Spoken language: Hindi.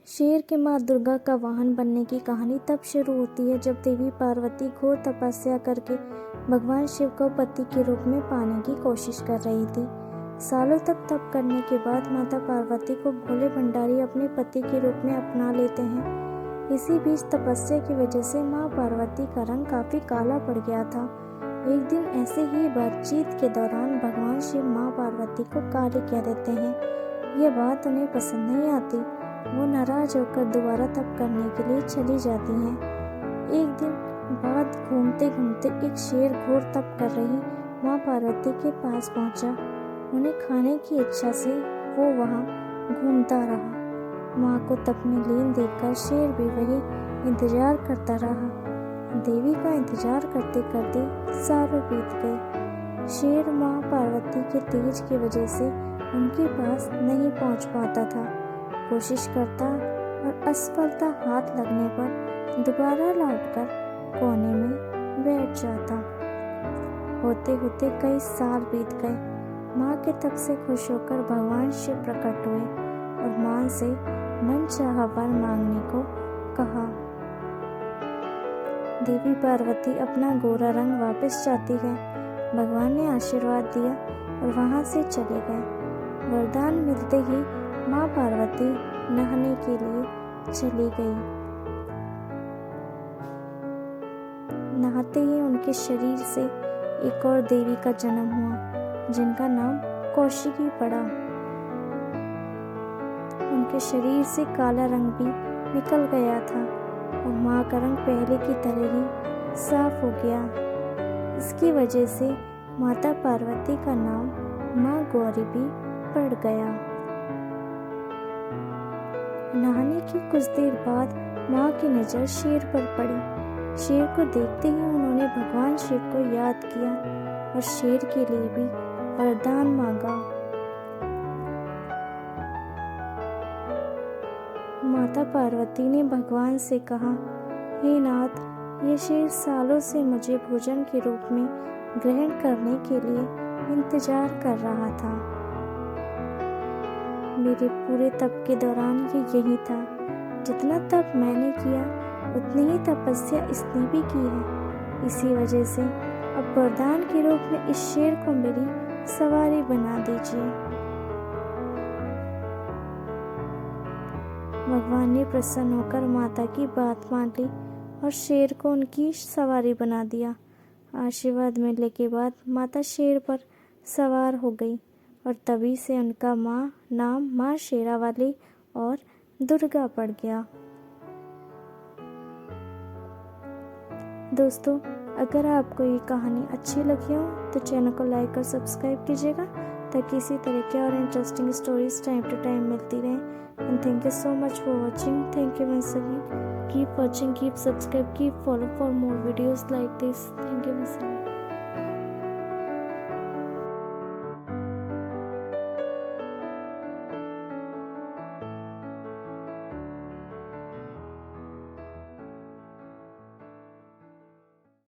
शेर के माँ दुर्गा का वाहन बनने की कहानी तब शुरू होती है जब देवी पार्वती घोर तपस्या करके भगवान शिव को पति के रूप में पाने की कोशिश कर रही थी। सालों तक तप करने के बाद माता पार्वती को भोले भंडारी अपने पति के रूप में अपना लेते हैं। इसी बीच तपस्या की वजह से माँ पार्वती का रंग काफी काला पड़ गया था। एक दिन ऐसे ही बातचीत के दौरान भगवान शिव माँ पार्वती को काली कह देते हैं। यह बात उन्हें पसंद नहीं आती। वो नाराज होकर दोबारा तप करने के लिए चली जाती हैं। एक दिन बाद घूमते घूमते एक शेर घोर तप कर रही माँ पार्वती के पास पहुंचा। उन्हें खाने की इच्छा से वो वहां घूमता रहा। माँ को तप में लीन देखकर शेर भी वही इंतजार करता रहा। देवी का इंतजार करते करते सालों बीत गए। शेर माँ पार्वती के तेज की वजह से उनके पास नहीं पहुंच पाता था। कोशिश करता और असफलता हाथ लगने पर दोबारा लौटकर कोने में बैठ जाता। होते होते कई साल बीत गए। माँ के तप से खुश होकर भगवान शिव प्रकट हुए और माँ से मनचाहा वर मांगने को कहा। देवी पार्वती अपना गोरा रंग वापस चाहती है। भगवान ने आशीर्वाद दिया और वहां से चले गए। वरदान मिलते ही माँ पार्वती नहाने के लिए चली गई। नहाते ही उनके शरीर से एक और देवी का जन्म हुआ जिनका नाम कौशिकी पड़ा। उनके शरीर से काला रंग भी निकल गया था और माँ का रंग पहले की तरह ही साफ हो गया। इसकी वजह से माता पार्वती का नाम माँ गौरी भी पड़ गया। नहाने की कुछ देर बाद माँ की नज़र शेर पर पड़ी। शेर को देखते ही उन्होंने भगवान शिव को याद किया और शेर के लिए भी वरदान मांगा। माता पार्वती ने भगवान से कहा, हे नाथ, ये शेर सालों से मुझे भोजन के रूप में ग्रहण करने के लिए इंतजार कर रहा था। मेरे पूरे तप के दौरान ये यही था। जितना तप मैंने किया उतनी ही तपस्या इसने भी की है। इसी वजह से अब वरदान के रूप में इस शेर को मेरी सवारी बना दीजिए। भगवान ने प्रसन्न होकर माता की बात मान ली और शेर को उनकी सवारी बना दिया। आशीर्वाद मिलने के बाद माता शेर पर सवार हो गई और तभी से उनका नाम माँ शेरावाली और दुर्गा पड़ गया। दोस्तों, अगर आपको ये कहानी अच्छी लगी हो तो चैनल को लाइक और सब्सक्राइब कीजिएगा ताकि इसी तरह के और interesting stories time to time मिलती रहें। And thank you so much for watching. Thank you once again. Keep watching, keep subscribe, keep follow for more videos like this. Thank you once again.